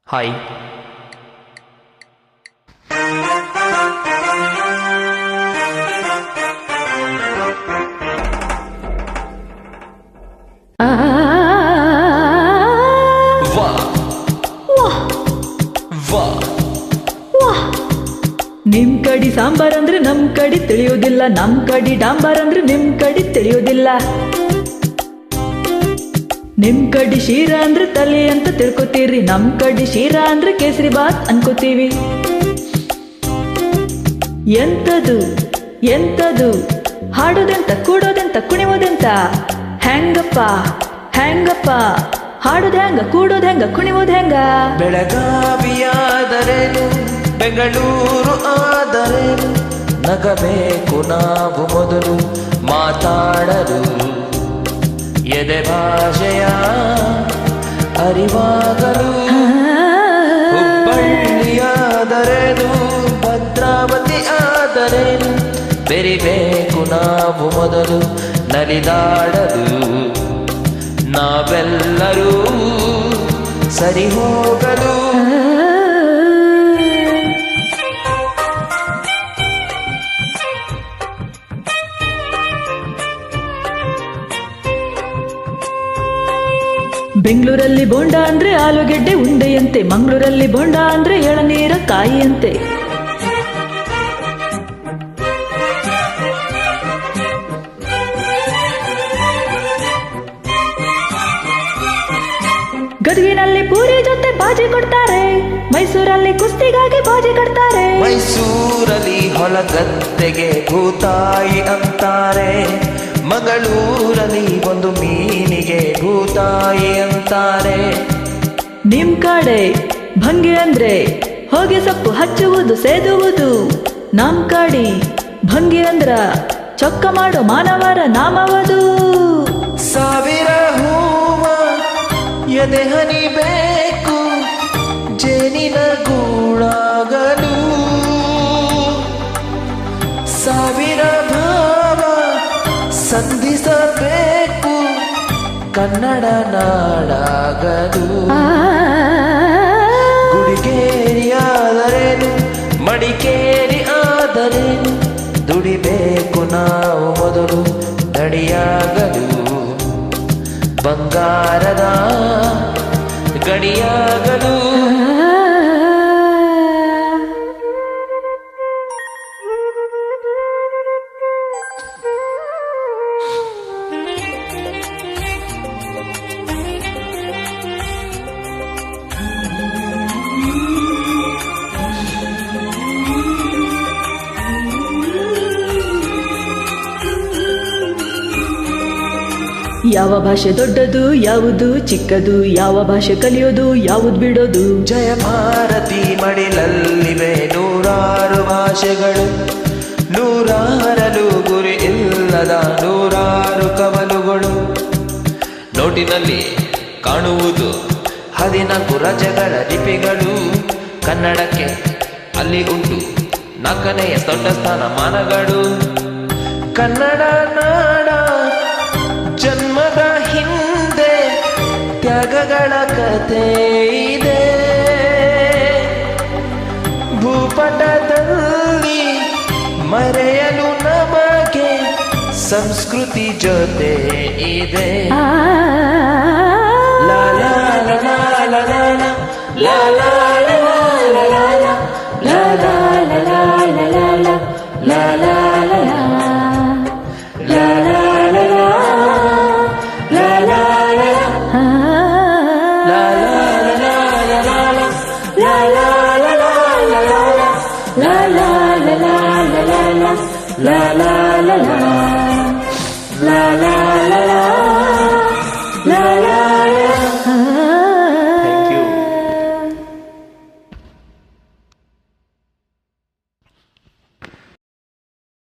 Hi. ನಿಮ್ ಕಡಿ ಸಾಂಬಾರ್ ಅಂದ್ರೆ ನಮ್ ಕಡಿ ತಿಳಿಯೋದಿಲ್ಲ, ನಮ್ ಕಡಿ ಡಾಂಬಾರ್ ಅಂದ್ರೆ ನಿಮ್ ಕಡಿ ತಿಳಿಯೋದಿಲ್ಲ. ನಿಮ್ ಕಡಿ ಶೀರಾ ಅಂದ್ರೆ ತಲೆ ಅಂತ ತಿಳ್ಕೊತೀರಿ, ನಮ್ ಕಡಿ ಶೀರಾ ಅಂದ್ರೆ ಕೇಸರಿ ಬಾತ್ ಅನ್ಕೋತೀವಿ. ಎಂತದು ಎಂತದು ಹಾಡೋದೆಂತ ಕೂಡೋದೆಂತ ಕುಣಿಯೋದೆಂತ, ಹೆಂಗಪ್ಪ ಹೆಂಗಪ್ಪ ಹಾಡೋದ್ ಹೆಂಗ ಕೂಡೋದ್ ಹೆಂಗ ಕುಣಿಯೋದ್ ಹೆಂಗ. ಬೆಳಗಾವಿಯಾದರೇನು ಬೆಂಗಳೂರು ಆದರೇನು, ನಗಬೇಕು ನಾವು ಮೊದಲು ಮಾತಾಡಲು. ಎದೆ ಭಾಷೆಯ ಅರಿವಾಗಲು. ಹುಬ್ಬಳ್ಳಿಯಾದರೇನು ಭದ್ರಾವತಿ ಆದರೇನು, ಬೆರಿಬೇಕು ನಾವು ಮೊದಲು ನಲಿದಾಡಲು. ನಾವೆಲ್ಲರೂ ಸರಿ ಹೋಗಲು. ಬೆಂಗಳೂರಲ್ಲಿ ಬೋಂಡ ಅಂದ್ರೆ ಆಲೂಗೆಡ್ಡೆ ಉಂಡೆಯಂತೆ, ಮಂಗಳೂರಲ್ಲಿ ಬೋಂಡ ಅಂದ್ರೆ ಎಳನೀರ ಕಾಯಿಯಂತೆ. ಗದಗಿನಲ್ಲಿ ಪೂರಿ ಜೊತೆ ಬಾಜಿ ಕೊಡ್ತಾರೆ, ಮೈಸೂರಲ್ಲಿ ಕುಸ್ತಿಗಾಗಿ ಬಾಜಿ ಕಟ್ತಾರೆ. ಮೈಸೂರಲ್ಲಿ ಹೊಲಗದ್ದೆಗೆ ಭೂತಾಯಿ ಅಂತಾರೆ, ಮಂಗಳೂರಲ್ಲಿ ಒಂದು ಮೀನಿಗೆ ಭೂತಾಯಿ ಅಂತಾರೆ. ನಿಮ್ ಕಡೆ ಭಂಗಿ ಅಂದ್ರೆ ಹೋಗಿ ಸೊಪ್ಪು ಹಚ್ಚುವುದು ಸೇದುವುದು, ನಮ್ ಕಡೆ ಭಂಗಿ ಅಂದ್ರ ಚೊಕ್ಕ ಮಾಡೋ ಮಾನವರ ನಾಮವದು. ಸಾವಿರ ಹೂವ ಎದೆ ಹನಿಬೇಕು ಜೇನಿನ ಗೂಡಾಗಲು, ಸಾವಿರ ಭಾವ ಸಂಧಿಸಬೇಕು ಕನ್ನಡ ನಾಡಾಗಲು. ಗುಡಿಗೇರಿ ಆದರೇನು ಮಡಿಕೇರಿ ಆದರೇನು, ದುಡಿಬೇಕು ನಾವು ಮೊದಲು ದಡಿಯಾಗಲು. ಬಂಗಾರದ ಗಡಿಯಾಗಲು. ಯಾವ ಭಾಷೆ ದೊಡ್ಡದು ಯಾವುದು ಚಿಕ್ಕದು, ಯಾವ ಭಾಷೆ ಕಲಿಯೋದು ಯಾವುದು ಬಿಡೋದು. ಜಯ ಭಾರತಿ ಮಡಿಲಲ್ಲಿವೆ ನೂರಾರು ಭಾಷೆಗಳು, ನೂರಾರಲು ಗುರಿ ಇಲ್ಲದ ನೂರಾರು ಕವಲುಗಳು. ನೋಟಿನಲ್ಲಿ ಕಾಣುವುದು 14 ರಾಜ್ಯಗಳ ಲಿಪಿಗಳು, ಕನ್ನಡಕ್ಕೆ ಅಲ್ಲಿ ಉಂಟು 4ನೆಯ ದೊಡ್ಡ ಸ್ಥಾನಮಾನಗಳು. ಕನ್ನಡ ನಾಡ ಜನ್ಮದ ಹಿಂದೆ ತ್ಯಾಗಗಳ ಕಥೆ ಇದೆ, ಭೂಪಟದಲ್ಲಿ ಮರೆಯಲು ನಮಗೆ ಸಂಸ್ಕೃತಿ ಜೊತೆ ಇದೆ. ಲಾ ಲಾ ಲಾ ಲಾ ಲಾ ಲಾ ಲಾ ಲಾ ಲಾ ಲಾ ಲಾ ಲಾ ಲಾ ಲಾ ಲಾ ಲಾ ಲಾ ಲಾ. La la la la la la la la la.